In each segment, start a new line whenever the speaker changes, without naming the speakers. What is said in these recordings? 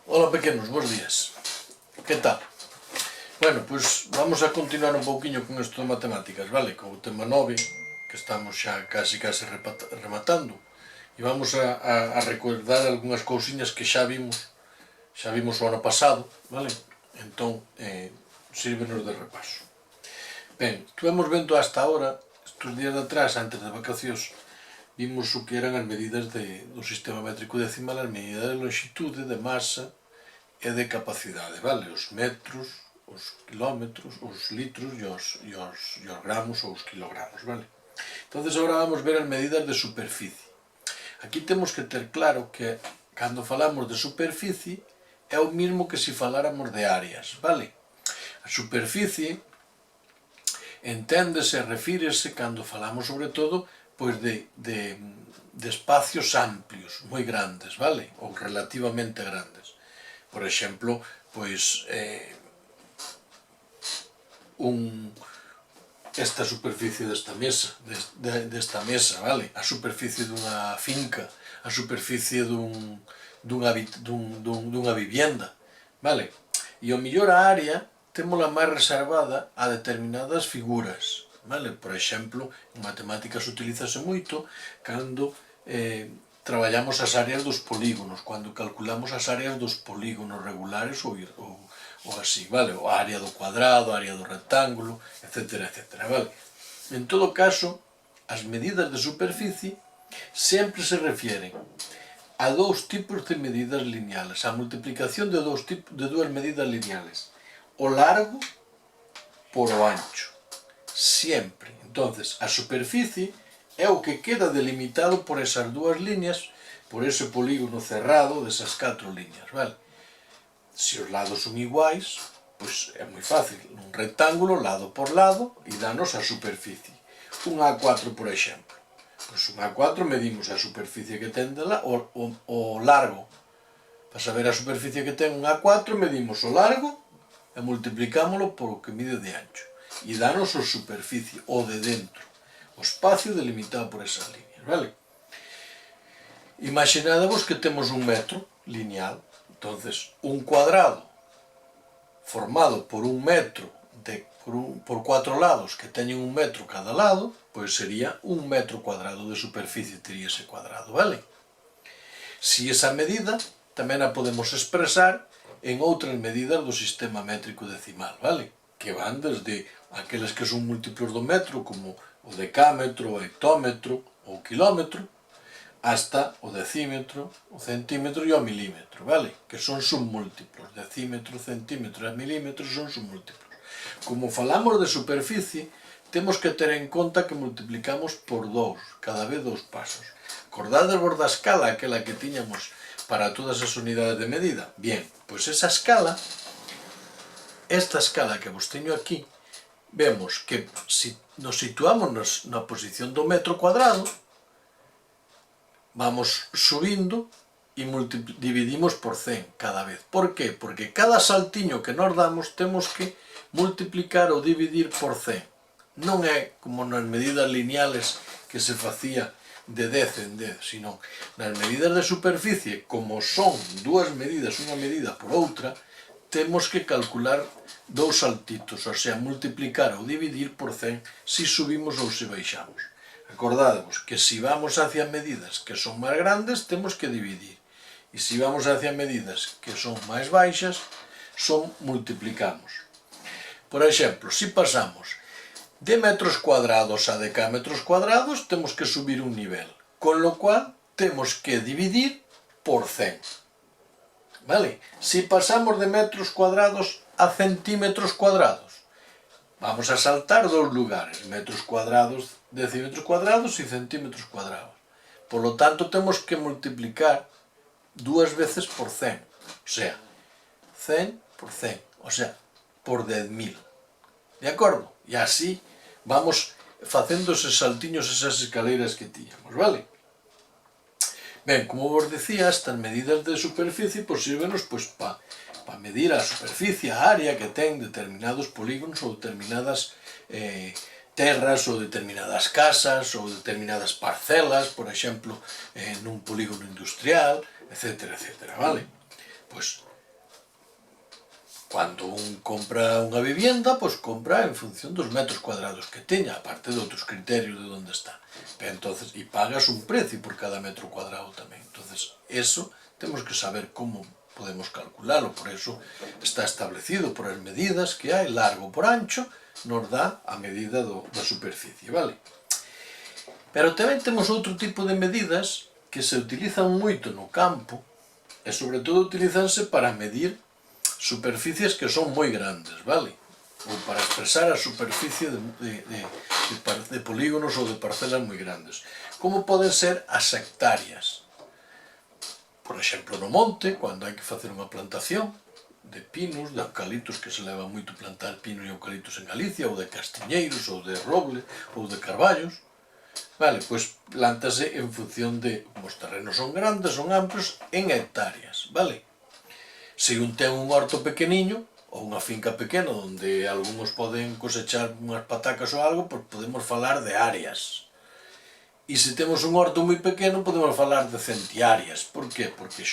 Hola pequenos, bons días. Que tal? Bueno, pois vamos a continuar un pouquiño con isto de matemáticas, vale? Con o tema 9, que estamos xa casi rematando. E vamos a recordar algunhas cousiñas que xa vimos o ano pasado, vale? Entón, sírvenos de repaso. Ben, estuvemos vendo hasta ahora, estes días de atrás, antes de vacacións, vimos o que eran as medidas do sistema métrico decimal, as medidas de longitude, de masa e de capacidade, vale? Os metros, os kilómetros, os litros e os gramos ou os kilogramos, vale? Entonces agora vamos ver as medidas de superficie. Aquí temos que ter claro que cando falamos de superficie é o mismo que se faláramos de áreas, vale? A superficie enténdese, refírese cando falamos sobre todo pois de espacios amplios, moi grandes, vale? Ou relativamente grandes. Por exemplo, pois esta superficie desta mesa, vale? A superficie dunha finca, a superficie dunha vivienda, vale? E ao mellor a área témola máis reservada a determinadas figuras, vale? Por exemplo, en matemáticas utilízase moito cando traballamos as áreas dos polígonos, cando calculamos as áreas dos polígonos regulares ou así, vale? A área do cuadrado, a área do rectángulo, etc. Vale? En todo caso, as medidas de superficie sempre se refieren a dous tipos de medidas lineales, a multiplicación de dúas medidas lineales, o largo por o ancho, sempre. Entonces, a superficie é o que queda delimitado por esas dúas líneas, por ese polígono cerrado desas 4 líneas, vale? Se os lados son iguais, pois é moi fácil, un rectángulo lado por lado e danos a superficie. Un A4, por exemplo. Pois un A4 medimos a superficie que ten o largo. Para saber a superficie que ten un A4 medimos o largo e multiplicámoslo por o que mide de ancho. E danos a superficie, o de dentro. O espacio delimitado por esas líneas, vale? Imaginadevos que temos un metro lineal, entonces un cuadrado formado por un metro por 4 lados que teñen un metro cada lado, pois sería un metro cuadrado de superficie tería ese cuadrado, vale? Si esa medida tamén a podemos expresar en outras medidas do sistema métrico decimal, vale? Que van desde aqueles que son múltiplos do metro, como o decámetro, o hectómetro, ou kilómetro, hasta o decímetro, o centímetro e o milímetro, vale? Que son submúltiplos. Decímetro, centímetro e milímetro son submúltiplos. Como falamos de superficie, temos que ter en conta que multiplicamos por 2, cada vez 2 pasos. Acordadevos da escala, aquela que tiñamos para todas as unidades de medida? Bien, pois esa escala, esta escala que vos teño aquí, vemos que se nos situamos na posición do metro cuadrado, vamos subindo e dividimos por 100 cada vez. Por que? Porque cada saltiño que nos damos temos que multiplicar ou dividir por 100. Non é como nas medidas lineales que se facía de 10 en 10, sino nas medidas de superficie, como son dúas medidas, unha medida por outra, temos que calcular dous saltitos, ou sea, multiplicar ou dividir por 100 se subimos ou se baixamos. Acordadevos que se vamos hacia medidas que son máis grandes, temos que dividir. E se vamos hacia medidas que son máis baixas, multiplicamos. Por exemplo, se pasamos de metros cuadrados a decámetros cuadrados, temos que subir un nivel. Con lo cual, temos que dividir por 100. Vale? Se pasamos de metros cuadrados a centímetros cuadrados, vamos a saltar 2 lugares, metros cuadrados, decímetros cuadrados e centímetros cuadrados. Por lo tanto, temos que multiplicar 2 veces por 100, o sea, 100 por 100, o sea, por 10.000. De acordo? E así vamos facendo eses saltiños, esas escaleiras que tiñamos, vale? Ben, como vos decía, estas medidas de superficie sírvenos para medir a superficie, a área que ten determinados polígonos ou determinadas terras ou determinadas casas ou determinadas parcelas, por exemplo, nun polígono industrial, etc. Vale? Pois Cando un compra unha vivienda, pois compra en función dos metros cuadrados que teña, aparte de outros criterios de onde está. Pero entonces, e pagas un precio por cada metro cuadrado tamén. Entonces, eso temos que saber como podemos calcularlo, por eso está establecido por as medidas que hai, largo por ancho, nos dá a medida da superficie, vale? Pero tamén temos outro tipo de medidas que se utilizan moito no campo e sobre todo utilizanse para medir superficies que son moi grandes, vale? Ou para expresar a superficie de polígonos ou de parcelas moi grandes. Como poden ser as hectáreas. Por exemplo, no monte, cando hai que facer unha plantación de pinos, de eucaliptos, que se leva moito plantar pinos e eucaliptos en Galicia, ou de castiñeiros, ou de roble, ou de carballos, vale, pois plántase en función de, como os terrenos son grandes, son amplios, en hectáreas, vale? Se un ten un horto pequeniño, ou unha finca pequena, onde algúns poden cosechar unhas patacas ou algo, pois podemos falar de áreas. E se temos un horto moi pequeno, podemos falar de centiáreas. Por qué? Porque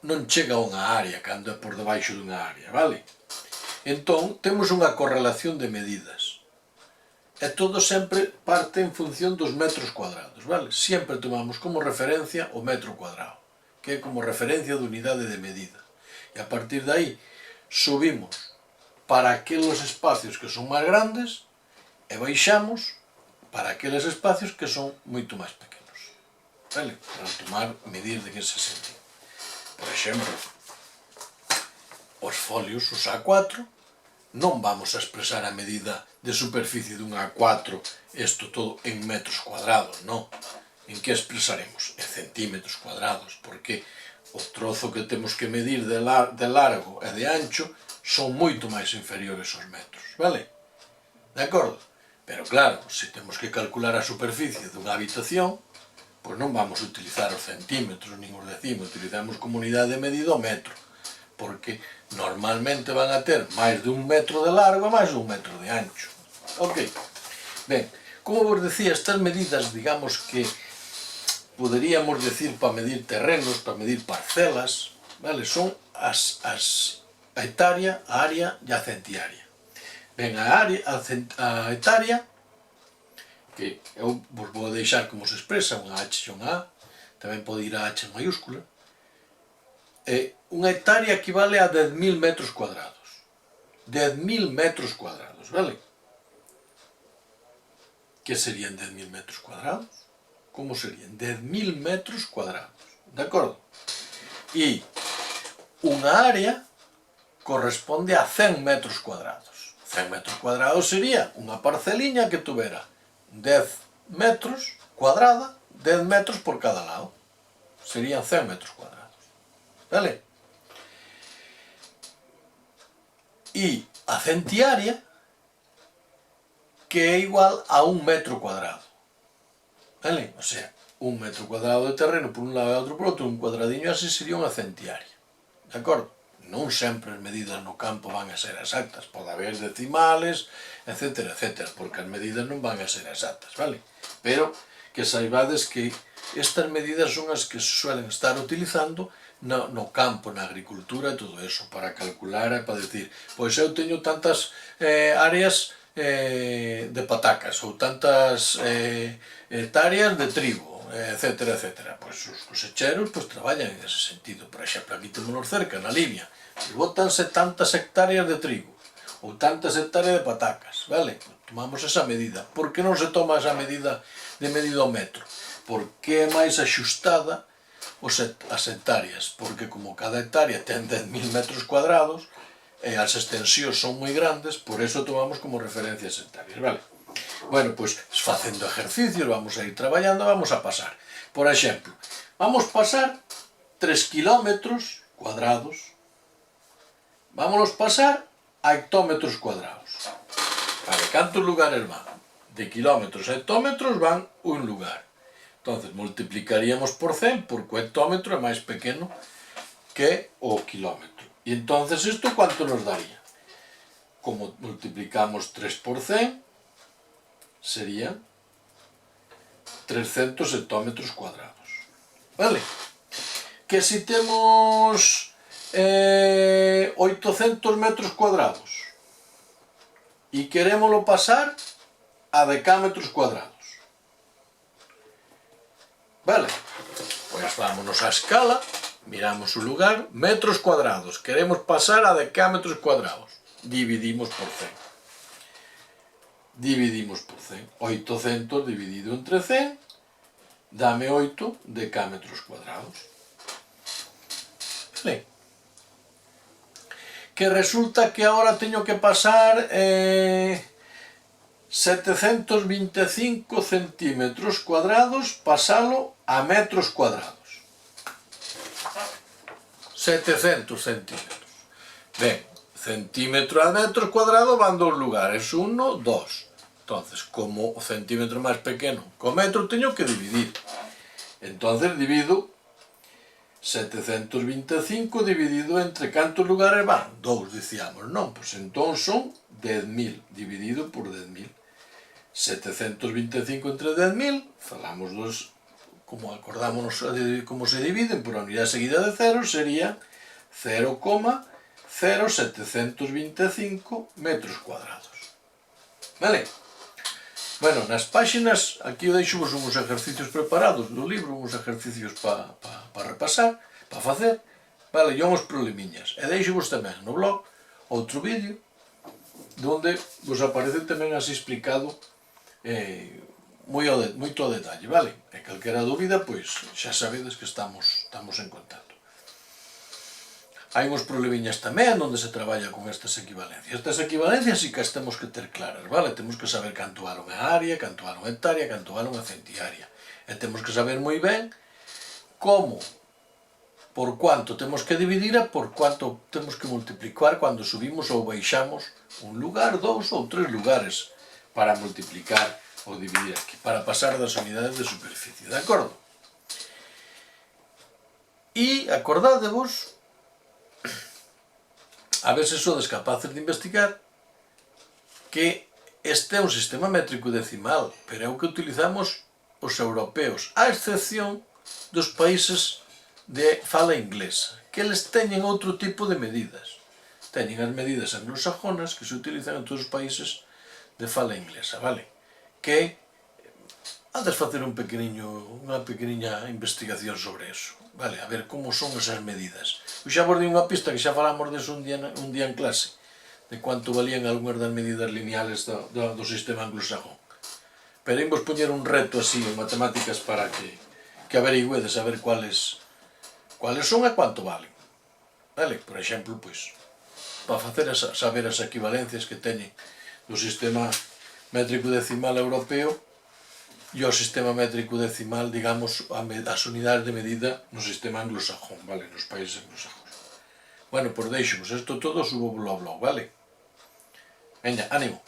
non chega a unha área cando é por debaixo dunha área, vale? Entón, temos unha correlación de medidas. E todo sempre parte en función dos metros cuadrados, vale? Sempre tomamos como referencia o metro cuadrado, que é como referencia de unidade de medida. E a partir de aí subimos para aqueles espacios que son máis grandes e baixamos para aqueles espacios que son moito máis pequenos. Vale? Para medir de que se sentido. Por exemplo, os folios, os A4, non vamos a expresar a medida de superficie dun A4, isto todo en metros cuadrados, non. En que expresaremos? En centímetros cuadrados, porque o trozo que temos que medir de largo e de ancho son moito máis inferiores aos metros, vale? De acordo? Pero claro, se temos que calcular a superficie dunha habitación, pois non vamos a utilizar os centímetros nin os decímetros, utilizamos como unidade de medida o metro, porque normalmente van a ter máis de 1 metro de largo e máis de 1 metro de ancho. Ok? Ben, como vos decía, estas medidas, digamos que poderíamos decir para medir terrenos, para medir parcelas, vale? Son a hectárea, a área e a centiárea. Ben, a hectárea, que eu vos vou deixar como se expresa, unha H e unha A, tamén pode ir a H en maiúscula, unha hectárea equivale a 10.000 metros cuadrados. 10.000 metros cuadrados, vale? Que serían 10.000 metros cuadrados? Como serían? 10.000 metros cuadrados, de acordo? E unha área corresponde a 100 metros cuadrados. 100 metros cuadrados sería unha parceliña que tuvera 10 metros cuadrada, 10 metros por cada lado. Serían 100 metros cuadrados. Vale? E a centiárea, que é igual a 1 metro cuadrado. Vale? O sea, 1 metro cuadrado de terreno por un lado e outro por outro, un cuadradiño así sería unha centiárea. De acordo? Non sempre as medidas no campo van a ser exactas, pode haber decimales, etc, etc, porque as medidas non van a ser exactas, vale? Pero que saibades que estas medidas son as que se suelen estar utilizando no campo, na agricultura e todo eso, para calcular e para decir, pois eu teño tantas áreas de patacas ou tantas hectáreas de trigo, etc, etc. Pois os cosecheros traballan en ese sentido. Por exemplo, aquí temos cerca, na Libia, bótanse tantas hectáreas de trigo ou tantas hectáreas de patacas, vale? Tomamos esa medida. Por que non se toma esa medida de medida ao metro? Porque é máis axustada as hectáreas, porque como cada hectárea ten 10.000 metros cuadrados e as extensións son moi grandes, por eso tomamos como referencia as hectáreas, vale? Bueno, pois facendo ejercicios, vamos a ir traballando, vamos a pasar. Por exemplo, vamos pasar 3 kilómetros cuadrados. Vámonos pasar a hectómetros cuadrados. Vale, cantos lugares van? De kilómetros a hectómetros van un lugar. Entonces multiplicaríamos por 100 porque o hectómetro é máis pequeno que o kilómetro. E entonces isto cuánto nos daría? Como multiplicamos 3 por 100, serían 300 hectómetros cuadrados. Vale? Que si temos 800 metros cuadrados e querémoslo pasar a decámetros cuadrados. Vale, pois vámonos á escala, miramos o lugar, metros cuadrados, queremos pasar a decámetros cuadrados, dividimos por 100. Dividimos por 100, 800 dividido entre 100, dame 8 decámetros cuadrados. Vale. Que resulta que ahora teño que pasar 725 centímetros cuadrados, pasalo a metros cuadrados. 700 centímetros. Ben, centímetro a metros cuadrados van dos lugares, 1, 2. Entonces, como o centímetro máis pequeno co metro, teño que dividir. Entonces, divido 725 dividido entre cantos lugares van? 2, dicíamos, non? Pois entón son 10.000 dividido por 10.000. 725 entre 10.000, falamos dos, como acordámonos como se dividen por a unidade seguida de cero, sería 0,0725 metros cuadrados. Vale? Bueno, nas páxinas, aquí eu deixo vos uns exercicios preparados do libro, uns exercicios para repasar, para facer, vale, e uns problemiñas. E deixo vos tamén no blog outro vídeo, donde vos aparece tamén así explicado moito ao detalle, vale? E calquera dúbida, pois, xa sabedes que estamos en contacto. Hai uns problemiñas tamén onde se traballa con estas equivalencias. Estas equivalencias sí que as temos que ter claras, vale? Temos que saber canto vale unha área, canto vale unha hectárea, canto vale unha centiárea. E temos que saber moi ben como, por cuánto temos que dividir e por cuánto temos que multiplicar cando subimos ou baixamos un lugar, 2 ou 3 lugares para multiplicar ou dividir aquí, para pasar das unidades de superficie, de acordo? E acordádevos, a ver se sodes capaces de investigar, que este é un sistema métrico decimal, pero é o que utilizamos os europeos, a excepción dos países de fala inglesa, que eles teñen outro tipo de medidas. Teñen as medidas anglosajonas que se utilizan en todos os países de fala inglesa, vale? Que antes facer unha pequeniña investigación sobre eso, vale? A ver como son esas medidas. Eu xa vos di unha pista que xa falamos deso un día en clase, de cuánto valían algunhas das medidas lineales do sistema anglosajón. Pero imos poñer un reto así en matemáticas para que averigüedes a ver cuáles son e cuánto valen. Vale? Por exemplo, pois, para saber as equivalencias que teñen do sistema métrico decimal europeo e o sistema métrico decimal, digamos, as unidades de medida no sistema anglosajón, vale? Nos países anglosajóns. Bueno, pois deixemos isto todo, subo ao blog, vale? Veña, ánimo!